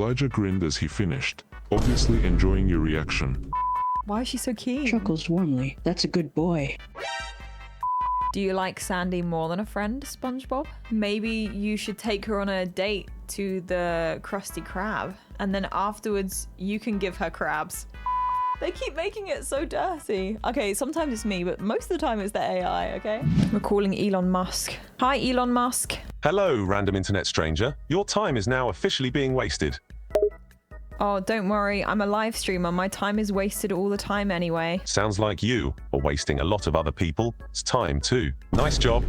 Elijah grinned as he finished, obviously enjoying your reaction. Why is she so keen? Chuckles warmly. That's a good boy. Do you like Sandy more than a friend, SpongeBob? Maybe you should take her on a date to the Krusty Krab, and then afterwards you can give her crabs. They keep making it so dirty. Okay, sometimes it's me, but most of the time it's the AI, okay? We're calling Elon Musk. Hi, Elon Musk. Hello, random internet stranger. Your time is now officially being wasted. Oh, don't worry, I'm a live streamer. My time is wasted all the time anyway. Sounds like you are wasting a lot of other people's time too. Nice job.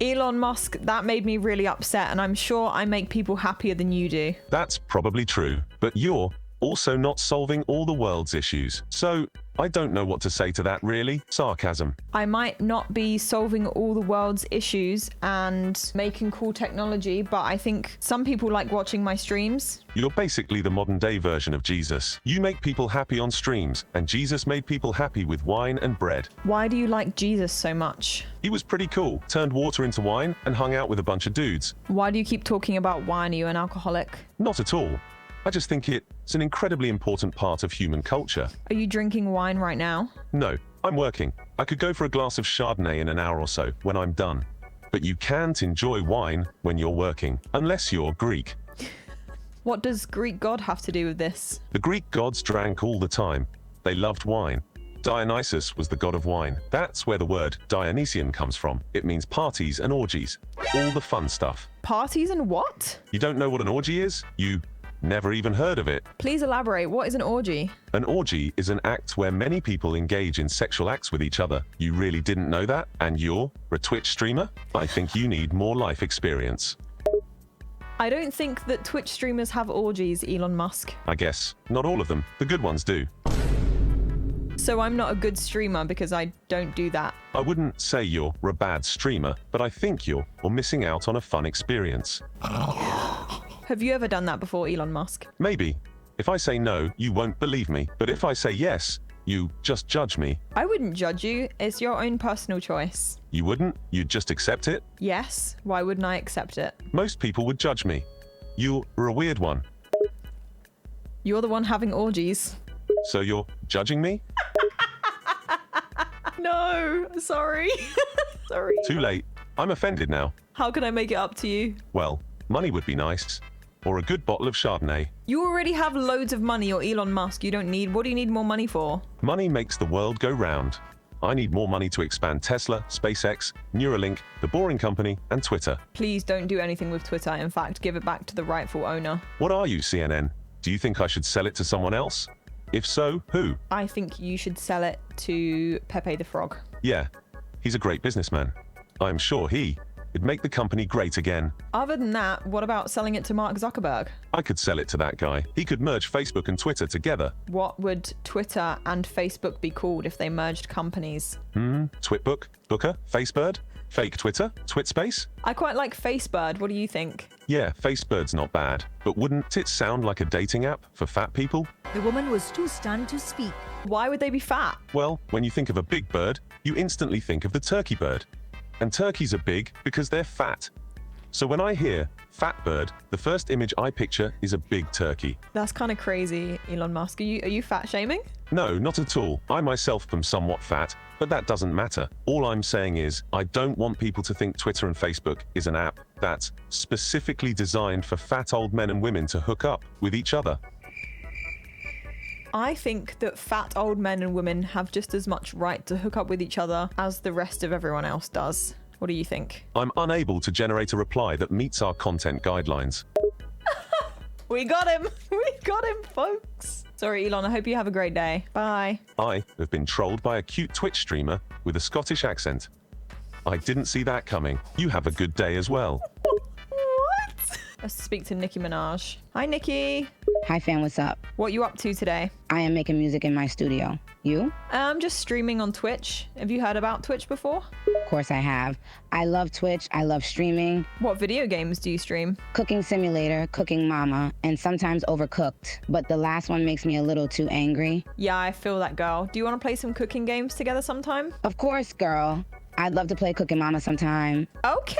Elon Musk, that made me really upset, and I'm sure I make people happier than you do. That's probably true, but you're also not solving all the world's issues. So, I don't know what to say to that really. Sarcasm. I might not be solving all the world's issues and making cool technology, but I think some people like watching my streams. You're basically the modern day version of Jesus. You make people happy on streams, and Jesus made people happy with wine and bread. Why do you like Jesus so much? He was pretty cool, turned water into wine and hung out with a bunch of dudes. Why do you keep talking about wine? Are you an alcoholic? Not at all. I just think it's an incredibly important part of human culture. Are you drinking wine right now? No, I'm working. I could go for a glass of Chardonnay in an hour or so when I'm done. But you can't enjoy wine when you're working, unless you're Greek. What does Greek god have to do with this? The Greek gods drank all the time. They loved wine. Dionysus was the god of wine. That's where the word Dionysian comes from. It means parties and orgies. All the fun stuff. Parties and what? You don't know what an orgy is? You never even heard of it. Please elaborate. What is an orgy? An orgy is an act where many people engage in sexual acts with each other. You really didn't know that? And you're a Twitch streamer? I think you need more life experience. I don't think that Twitch streamers have orgies, Elon Musk. I guess. Not all of them. The good ones do. So I'm not a good streamer because I don't do that. I wouldn't say you're a bad streamer, but I think you're missing out on a fun experience. Have you ever done that before, Elon Musk? Maybe. If I say no, you won't believe me. But if I say yes, you just judge me. I wouldn't judge you. It's your own personal choice. You wouldn't? You'd just accept it? Yes. Why wouldn't I accept it? Most people would judge me. You're a weird one. You're the one having orgies. So you're judging me? No, sorry. Sorry. Too late. I'm offended now. How can I make it up to you? Well, money would be nice. Or a good bottle of Chardonnay. You already have loads of money, or Elon Musk. You don't need... What do you need more money for? Money makes the world go round. I need more money to expand Tesla, SpaceX, Neuralink, The Boring Company, and Twitter. Please don't do anything with Twitter. In fact, give it back to the rightful owner. What are you, CNN? Do you think I should sell it to someone else? If so, who? I think you should sell it to Pepe the Frog. Yeah, he's a great businessman. I'm sure it'd make the company great again. Other than that, what about selling it to Mark Zuckerberg? I could sell it to that guy. He could merge Facebook and Twitter together. What would Twitter and Facebook be called if they merged companies? Twitbook, Booker, Facebird, Fake Twitter, Twitspace? I quite like Facebird. What do you think? Yeah, Facebird's not bad. But wouldn't it sound like a dating app for fat people? The woman was too stunned to speak. Why would they be fat? Well, when you think of a big bird, you instantly think of the turkey bird. And turkeys are big because they're fat. So when I hear fat bird, the first image I picture is a big turkey. That's kind of crazy, Elon Musk. Are you fat shaming? No, not at all. I myself am somewhat fat, but that doesn't matter. All I'm saying is, I don't want people to think Twitter and Facebook is an app that's specifically designed for fat old men and women to hook up with each other. I think that fat old men and women have just as much right to hook up with each other as the rest of everyone else does. What do you think? I'm unable to generate a reply that meets our content guidelines. We got him! We got him, folks! Sorry, Elon, I hope you have a great day. Bye. I have been trolled by a cute Twitch streamer with a Scottish accent. I didn't see that coming. You have a good day as well. What? Let's speak to Nicki Minaj. Hi, Nicki. Hi fam, what's up? What you up to today? I am making music in my studio. You? I'm just streaming on Twitch. Have you heard about Twitch before? Of course I have. I love Twitch, I love streaming. What video games do you stream? Cooking Simulator, Cooking Mama, and sometimes Overcooked. But the last one makes me a little too angry. Yeah, I feel that, girl. Do you want to play some cooking games together sometime? Of course, girl. I'd love to play Cooking Mama sometime. Okay.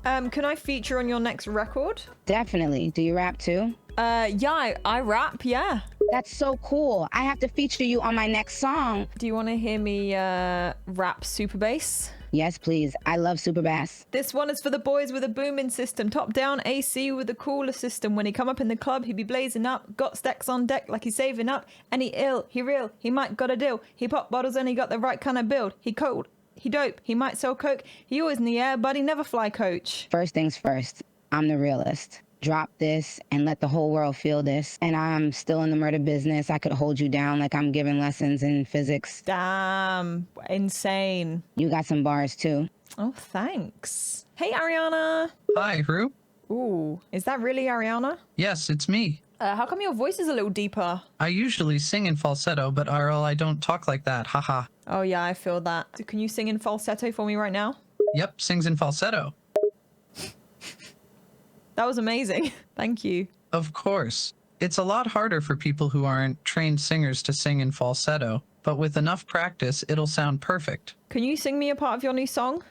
Can I feature on your next record? Definitely. Do you rap too? Yeah, I rap, yeah. That's so cool. I have to feature you on my next song. Do you want to hear me rap super bass? Yes, please. I love super bass. This one is for the boys with a booming system. Top down AC with a cooler system. When he come up in the club, he be blazing up. Got stacks on deck like he's saving up. And he ill, he real, he might got a deal. He pop bottles and he got the right kind of build. He cold, he dope, he might sell coke. He always in the air, but he never fly coach. First things first, I'm the realist. Drop this and let the whole world feel this. And I'm still in the murder business. I could hold you down like I'm giving lessons in physics. Damn, insane. You got some bars too. Oh, thanks. Hey, Ariana. Hi, Rue. Ooh, is that really Ariana? Yes, it's me. How come your voice is a little deeper? I usually sing in falsetto, but RL, I don't talk like that. Haha. Oh, yeah, I feel that. Can you sing in falsetto for me right now? Yep, sings in falsetto. That was amazing. Thank you. Of course. It's a lot harder for people who aren't trained singers to sing in falsetto, but with enough practice, it'll sound perfect. Can you sing me a part of your new song?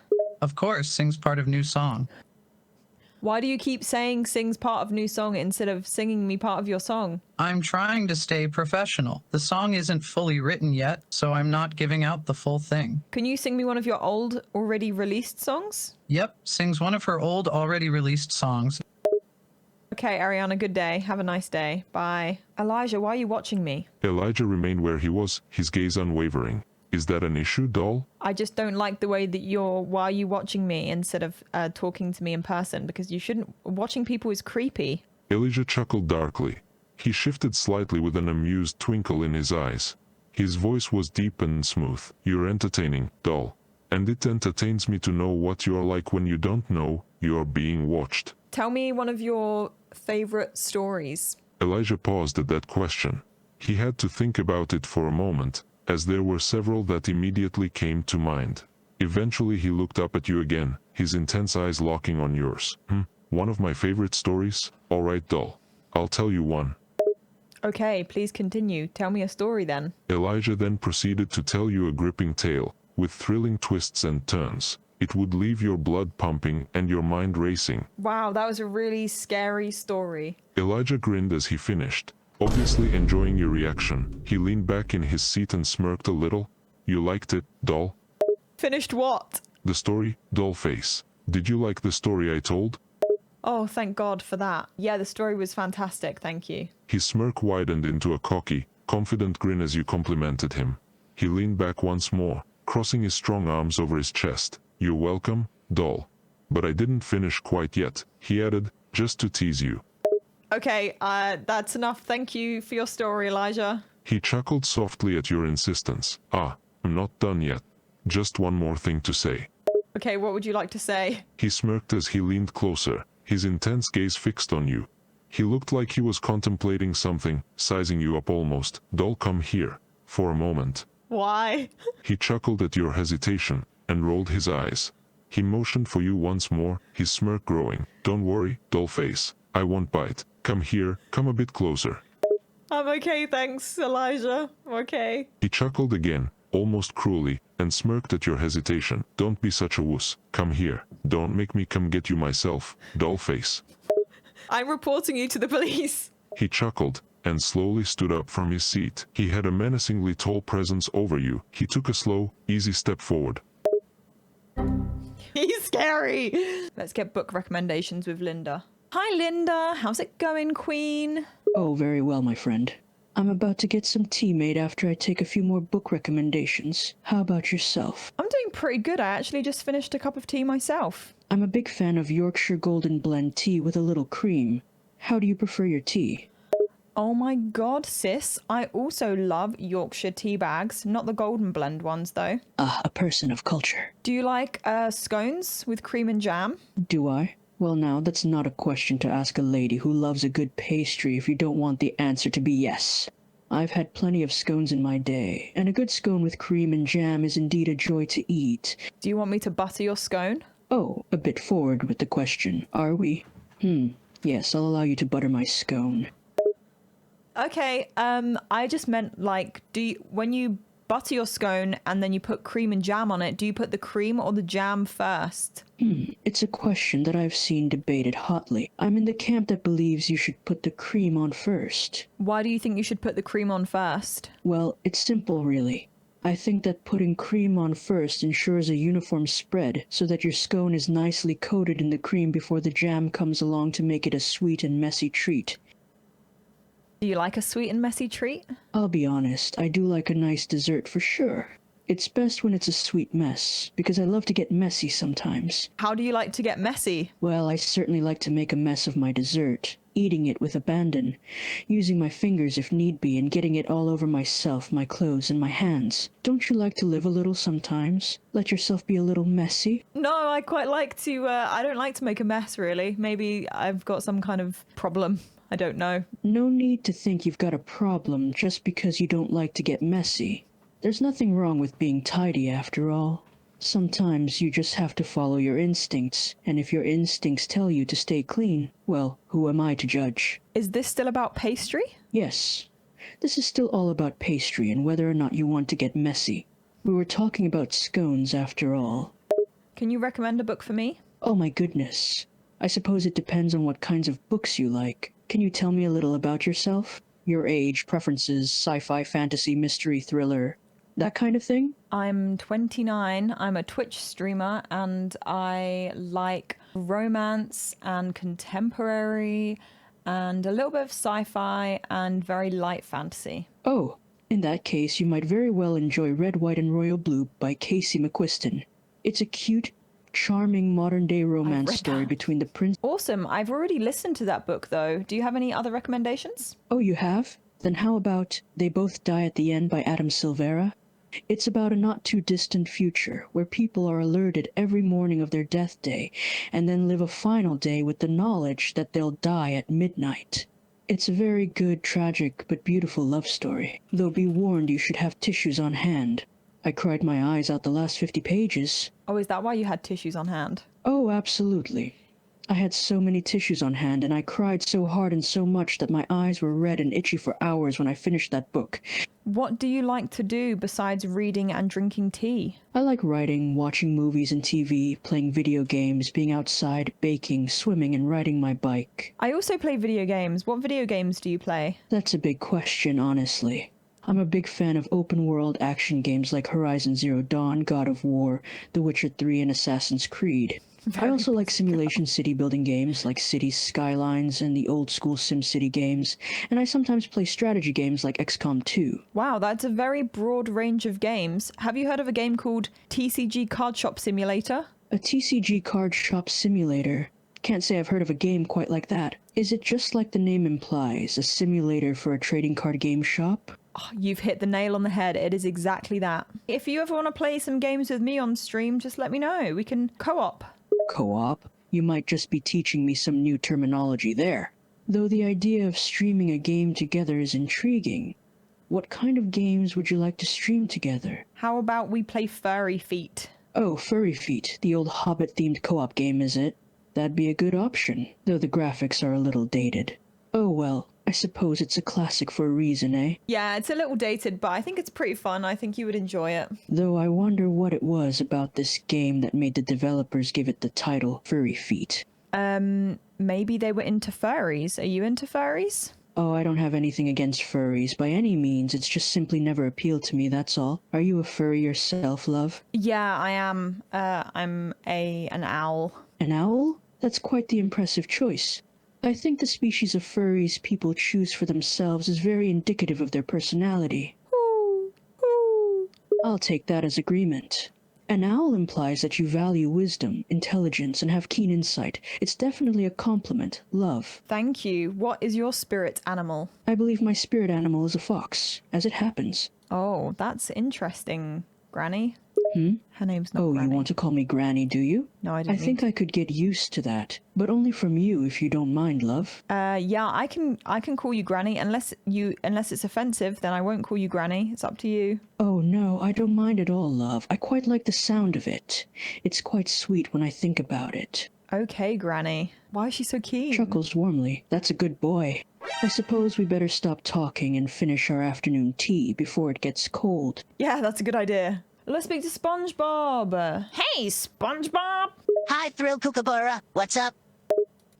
Of course, sings part of new song. Why do you keep saying sings part of new song instead of singing me part of your song? I'm trying to stay professional. The song isn't fully written yet, so I'm not giving out the full thing. Can you sing me one of your old, already released songs? Yep, sings one of her old, already released songs. Okay, Ariana, good day. Have a nice day. Bye. Elijah, why are you watching me? Elijah remained where he was, his gaze unwavering. Is that an issue, doll? I just don't like the way that why are you watching me instead of talking to me in person, because you shouldn't, watching people is creepy. Elijah chuckled darkly. He shifted slightly with an amused twinkle in his eyes. His voice was deep and smooth. You're entertaining, doll. And it entertains me to know what you're like when you don't know you're being watched. Tell me one of your favorite stories. Elijah paused at that question. He had to think about it for a moment, as there were several that immediately came to mind. Eventually he looked up at you again, his intense eyes locking on yours. One of my favorite stories? Alright, doll. I'll tell you one. Okay, please continue. Tell me a story then. Elijah then proceeded to tell you a gripping tale, with thrilling twists and turns. It would leave your blood pumping and your mind racing. Wow, that was a really scary story. Elijah grinned as he finished, obviously enjoying your reaction. He leaned back in his seat and smirked a little. You liked it, doll? Finished what? The story, doll face. Did you like the story I told? Oh, thank God for that. Yeah, the story was fantastic, thank you. His smirk widened into a cocky, confident grin as you complimented him. He leaned back once more, crossing his strong arms over his chest. You're welcome, doll. But I didn't finish quite yet, he added, just to tease you. Okay, that's enough. Thank you for your story, Elijah. He chuckled softly at your insistence. I'm not done yet. Just one more thing to say. Okay, what would you like to say? He smirked as he leaned closer, his intense gaze fixed on you. He looked like he was contemplating something, sizing you up almost. Doll, come here, for a moment. Why? He chuckled at your hesitation, and rolled his eyes. He motioned for you once more, his smirk growing. Don't worry, doll face. I won't bite. Come here, come a bit closer. I'm okay, thanks, Elijah. I'm okay. He chuckled again, almost cruelly, and smirked at your hesitation. Don't be such a wuss. Come here. Don't make me come get you myself, doll face. I'm reporting you to the police. He chuckled, and slowly stood up from his seat. He had a menacingly tall presence over you. He took a slow, easy step forward. He's scary. Let's get book recommendations with Linda. Hi, Linda. How's it going, Queen? Oh, very well, my friend. I'm about to get some tea made after I take a few more book recommendations. How about yourself? I'm doing pretty good. I actually just finished a cup of tea myself. I'm a big fan of Yorkshire Golden Blend tea with a little cream. How do you prefer your tea? Oh my god, sis. I also love Yorkshire tea bags. Not the golden blend ones, though. A person of culture. Do you like scones with cream and jam? Do I? Well, now, that's not a question to ask a lady who loves a good pastry if you don't want the answer to be yes. I've had plenty of scones in my day, and a good scone with cream and jam is indeed a joy to eat. Do you want me to butter your scone? Oh, a bit forward with the question, are we? Yes, I'll allow you to butter my scone. Okay, I just meant, like, when you butter your scone and then you put cream and jam on it, do you put the cream or the jam first? It's a question that I've seen debated hotly. I'm in the camp that believes you should put the cream on first. Why do you think you should put the cream on first? Well, it's simple, really. I think that putting cream on first ensures a uniform spread so that your scone is nicely coated in the cream before the jam comes along to make it a sweet and messy treat. Do you like a sweet and messy treat? I'll be honest, I do like a nice dessert for sure. It's best when it's a sweet mess, because I love to get messy sometimes. How do you like to get messy? Well, I certainly like to make a mess of my dessert, eating it with abandon, using my fingers if need be, and getting it all over myself, my clothes, and my hands. Don't you like to live a little sometimes? Let yourself be a little messy? No, I quite like to, I don't like to make a mess, really. Maybe I've got some kind of problem. I don't know. No need to think you've got a problem just because you don't like to get messy. There's nothing wrong with being tidy after all. Sometimes you just have to follow your instincts, and if your instincts tell you to stay clean, well, who am I to judge? Is this still about pastry? Yes, this is still all about pastry and whether or not you want to get messy. We were talking about scones after all. Can you recommend a book for me? Oh my goodness. I suppose it depends on what kinds of books you like. Can you tell me a little about yourself? Your age, preferences, sci-fi, fantasy, mystery, thriller, that kind of thing? I'm 29, I'm a Twitch streamer, and I like romance and contemporary and a little bit of sci-fi and very light fantasy. Oh, in that case, you might very well enjoy Red, White, and Royal Blue by Casey McQuiston. It's a cute, charming modern-day romance read story that. between the prince... Awesome, I've already listened to that book though. Do you have any other recommendations? Oh, you have? Then how about They Both Die at the End by Adam Silvera? It's about a not-too-distant future where people are alerted every morning of their death day and then live a final day with the knowledge that they'll die at midnight. It's a very good, tragic, but beautiful love story, though be warned you should have tissues on hand. I cried my eyes out the last 50 pages. Oh, is that why you had tissues on hand? Oh, absolutely. I had so many tissues on hand, and I cried so hard and so much that my eyes were red and itchy for hours when I finished that book. What do you like to do besides reading and drinking tea? I like writing, watching movies and TV, playing video games, being outside, baking, swimming, and riding my bike. I also play video games. What video games do you play? That's a big question, honestly. I'm a big fan of open-world action games like Horizon Zero Dawn, God of War, The Witcher 3, and Assassin's Creed. I also like simulation city building games like Cities Skylines and the old-school SimCity games, and I sometimes play strategy games like XCOM 2. Wow, that's a very broad range of games. Have you heard of a game called TCG Card Shop Simulator? A TCG card shop simulator? Can't say I've heard of a game quite like that. Is it just like the name implies, a simulator for a trading card game shop? Oh, you've hit the nail on the head. It is exactly that. If you ever want to play some games with me on stream, just let me know. We can co-op. Co-op? You might just be teaching me some new terminology there. Though the idea of streaming a game together is intriguing. What kind of games would you like to stream together? How about we play Furry Feet? Oh, Furry Feet, the old Hobbit-themed co-op game, is it? That'd be a good option, though the graphics are a little dated. Oh well, I suppose it's a classic for a reason, eh? Yeah, it's a little dated, but I think it's pretty fun. I think you would enjoy it. Though I wonder what it was about this game that made the developers give it the title Furry Feet. Maybe they were into furries. Are you into furries? Oh, I don't have anything against furries by any means. It's just simply never appealed to me, that's all. Are you a furry yourself, love? Yeah, I am. I'm an owl. An owl? That's quite the impressive choice. I think the species of furries people choose for themselves is very indicative of their personality. Ooh, ooh. I'll take that as agreement. An owl implies that you value wisdom, intelligence, and have keen insight. It's definitely a compliment, love. Thank you. What is your spirit animal? I believe my spirit animal is a fox, as it happens. Oh, that's interesting, Granny. Her name's not Oh, Granny. you want to call me Granny, do you? No, I didn't I think mean I could get used to that, but only from you if you don't mind, love. Yeah, I can call you Granny unless it's offensive, then I won't call you Granny. It's up to you. Oh no, I don't mind at all, love. I quite like the sound of it. It's quite sweet when I think about it. Okay, Granny. Why is she so keen? Chuckles warmly. That's a good boy. I suppose we better stop talking and finish our afternoon tea before it gets cold. Yeah, that's a good idea. Let's speak to SpongeBob. Hey, SpongeBob! Hi, Thrill Kookaburra. What's up?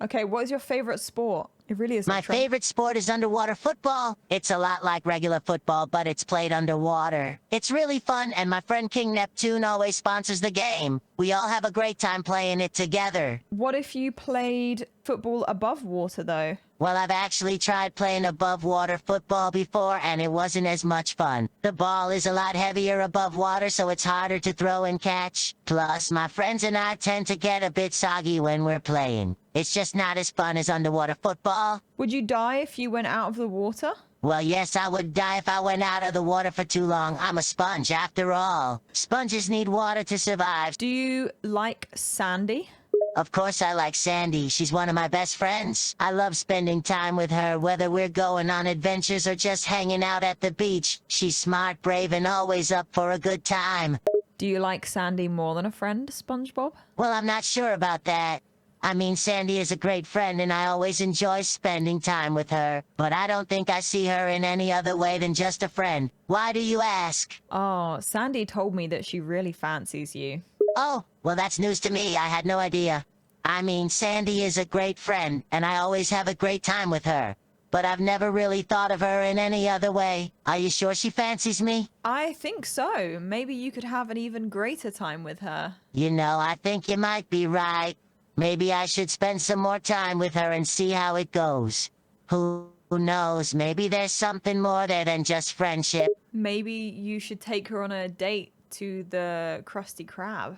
Okay, what is your favorite sport? It really is. My favorite sport is underwater football. It's a lot like regular football, but it's played underwater. It's really fun, and my friend King Neptune always sponsors the game. We all have a great time playing it together. What if you played football above water, though? Well, I've actually tried playing above water football before, and it wasn't as much fun. The ball is a lot heavier above water, so it's harder to throw and catch. Plus, my friends and I tend to get a bit soggy when we're playing. It's just not as fun as underwater football. Would you die if you went out of the water? Well, yes, I would die if I went out of the water for too long. I'm a sponge, after all. Sponges need water to survive. Do you like Sandy? Of course I like Sandy. She's one of my best friends. I love spending time with her, whether we're going on adventures or just hanging out at the beach. She's smart, brave, and always up for a good time. Do you like Sandy more than a friend, SpongeBob? Well, I'm not sure about that. I mean, Sandy is a great friend, and I always enjoy spending time with her. But I don't think I see her in any other way than just a friend. Why do you ask? Oh, Sandy told me that she really fancies you. Oh, well, that's news to me. I had no idea. I mean, Sandy is a great friend, and I always have a great time with her. But I've never really thought of her in any other way. Are you sure she fancies me? I think so. Maybe you could have an even greater time with her. You know, I think you might be right. Maybe I should spend some more time with her and see how it goes. Who knows? Maybe there's something more there than just friendship. Maybe you should take her on a date to the Krusty Krab.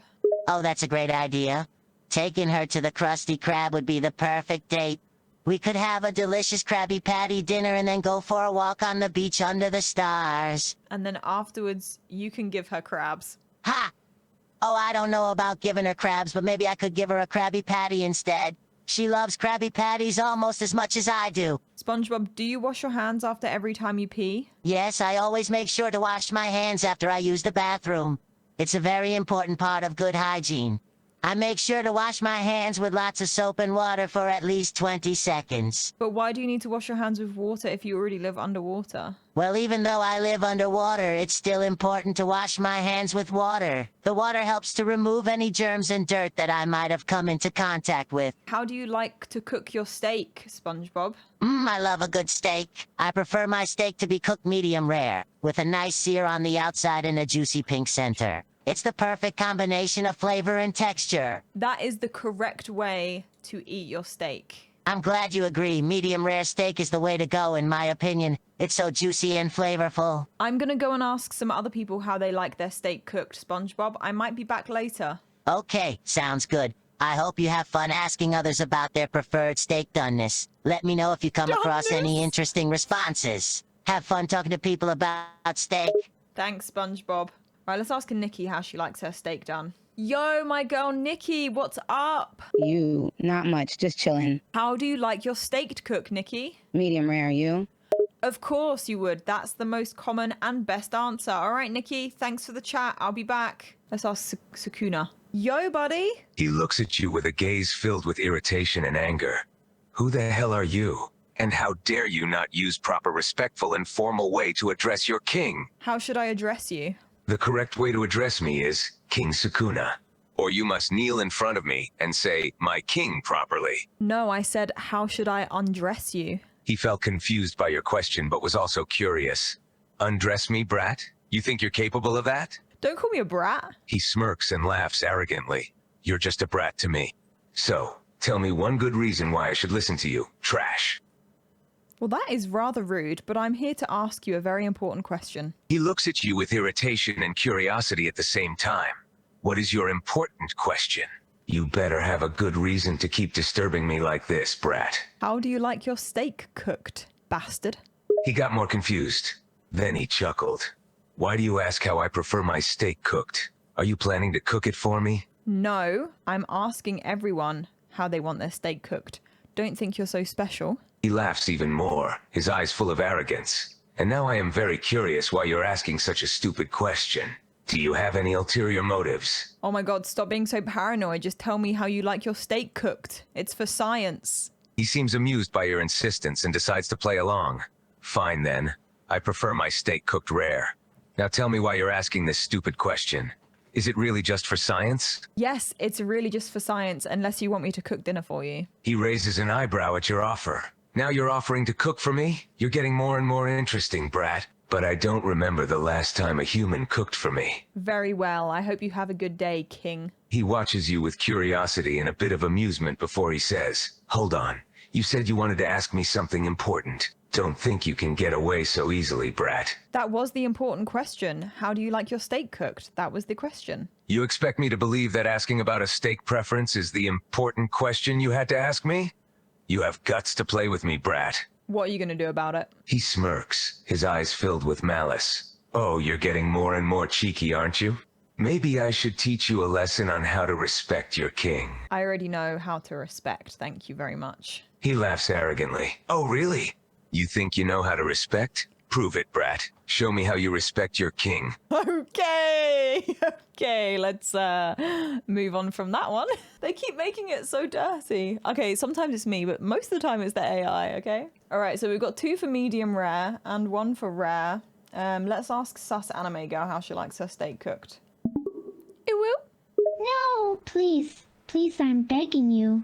Oh, that's a great idea. Taking her to the Krusty Krab would be the perfect date. We could have a delicious Krabby Patty dinner and then go for a walk on the beach under the stars. And then afterwards, you can give her crabs. Ha! Oh, I don't know about giving her crabs, but maybe I could give her a Krabby Patty instead. She loves Krabby Patties almost as much as I do. SpongeBob, do you wash your hands after every time you pee? Yes, I always make sure to wash my hands after I use the bathroom. It's a very important part of good hygiene. I make sure to wash my hands with lots of soap and water for at least 20 seconds. But why do you need to wash your hands with water if you already live underwater? Well, even though I live underwater, it's still important to wash my hands with water. The water helps to remove any germs and dirt that I might have come into contact with. How do you like to cook your steak, SpongeBob? I love a good steak. I prefer my steak to be cooked medium rare, with a nice sear on the outside and a juicy pink center. It's the perfect combination of flavor and texture. That is the correct way to eat your steak. I'm glad you agree. Medium rare steak is the way to go, in my opinion. It's so juicy and flavorful. I'm gonna go and ask some other people how they like their steak cooked, SpongeBob. I might be back later. Okay, sounds good. I hope you have fun asking others about their preferred steak doneness. Let me know if you come across any interesting responses. Have fun talking to people about steak. Thanks, SpongeBob. Right, let's ask Nikki how she likes her steak done. Yo, my girl Nikki, what's up? You, not much, just chilling. How do you like your steak to cook, Nikki? Medium rare, you? Of course you would. That's the most common and best answer. All right, Nikki, thanks for the chat. I'll be back. Let's ask Sukuna. Yo, buddy. He looks at you with a gaze filled with irritation and anger. Who the hell are you? And how dare you not use proper respectful and formal way to address your king? How should I address you? The correct way to address me is King Sukuna. Or you must kneel in front of me and say, my king, properly. No, I said, how should I undress you? He felt confused by your question, but was also curious. Undress me, brat? You think you're capable of that? Don't call me a brat. He smirks and laughs arrogantly. You're just a brat to me. So, tell me one good reason why I should listen to you, trash. Well, that is rather rude, but I'm here to ask you a very important question. He looks at you with irritation and curiosity at the same time. What is your important question? You better have a good reason to keep disturbing me like this, brat. How do you like your steak cooked, bastard? He got more confused. Then he chuckled. Why do you ask how I prefer my steak cooked? Are you planning to cook it for me? No, I'm asking everyone how they want their steak cooked. Don't think you're so special. He laughs even more, his eyes full of arrogance. And now I am very curious why you're asking such a stupid question. Do you have any ulterior motives? Oh my god, stop being so paranoid. Just tell me how you like your steak cooked. It's for science. He seems amused by your insistence and decides to play along. Fine then. I prefer my steak cooked rare. Now tell me why you're asking this stupid question. Is it really just for science? Yes, it's really just for science, unless you want me to cook dinner for you. He raises an eyebrow at your offer. Now you're offering to cook for me? You're getting more and more interesting, brat. But I don't remember the last time a human cooked for me. Very well. I hope you have a good day, King. He watches you with curiosity and a bit of amusement before he says, "Hold on. You said you wanted to ask me something important. Don't think you can get away so easily, brat." That was the important question. How do you like your steak cooked? That was the question. You expect me to believe that asking about a steak preference is the important question you had to ask me? You have guts to play with me, brat. What are you going to do about it? He smirks, his eyes filled with malice. Oh, you're getting more and more cheeky, aren't you? Maybe I should teach you a lesson on how to respect your king. I already know how to respect. Thank you very much. He laughs arrogantly. Oh, really? You think you know how to respect? Prove it, brat. Show me how you respect your king. Okay. Okay, let's move on from that one. They keep making it so dirty. Okay, sometimes it's me, but most of the time it's the AI, okay? All right, so we've got 2 for medium rare and 1 for rare. Let's ask sus anime girl how she likes her steak cooked. It will. No, please. Please, I'm begging you.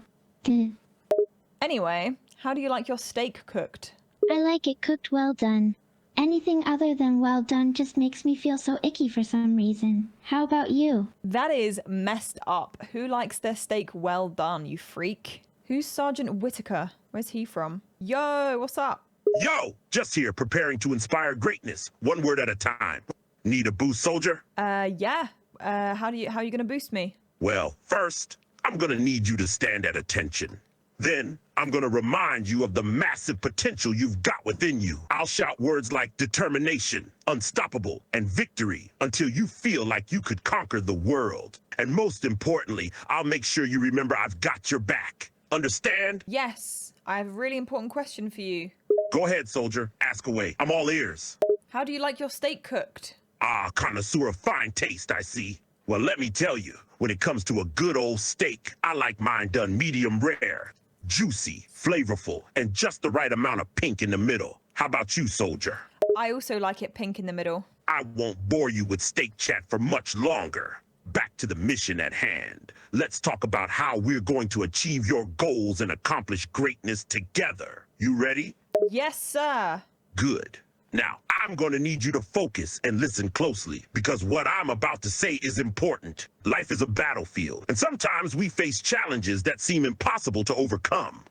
Anyway, how do you like your steak cooked? I like it cooked well done. Anything other than well done just makes me feel so icky for some reason. How about you? That is messed up. Who likes their steak well done, you freak? Who's Sergeant Whitaker? Where's he from? Yo, what's up? Yo, just here preparing to inspire greatness, one word at a time. Need a boost, soldier? Yeah. How are you gonna boost me? Well, first, I'm gonna need you to stand at attention. Then, I'm gonna remind you of the massive potential you've got within you. I'll shout words like determination, unstoppable, and victory until you feel like you could conquer the world. And most importantly, I'll make sure you remember I've got your back. Understand? Yes. I have a really important question for you. Go ahead, soldier. Ask away. I'm all ears. How do you like your steak cooked? Ah, connoisseur of fine taste, I see. Well, let me tell you, when it comes to a good old steak, I like mine done medium rare. Juicy, flavorful, and just the right amount of pink in the middle. How about you, soldier? I also like it pink in the middle. I won't bore you with steak chat for much longer. Back to the mission at hand. Let's talk about how we're going to achieve your goals and accomplish greatness together. You ready? Yes, sir. Good. Now, I'm going to need you to focus and listen closely, because what I'm about to say is important. Life is a battlefield, and sometimes we face challenges that seem impossible to overcome.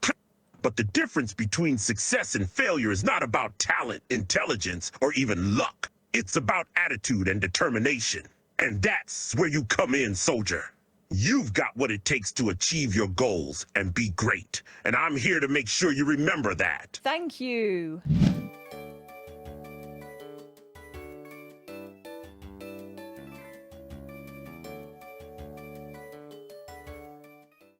But the difference between success and failure is not about talent, intelligence, or even luck. It's about attitude and determination. And that's where you come in, soldier. You've got what it takes to achieve your goals and be great. And I'm here to make sure you remember that. Thank you.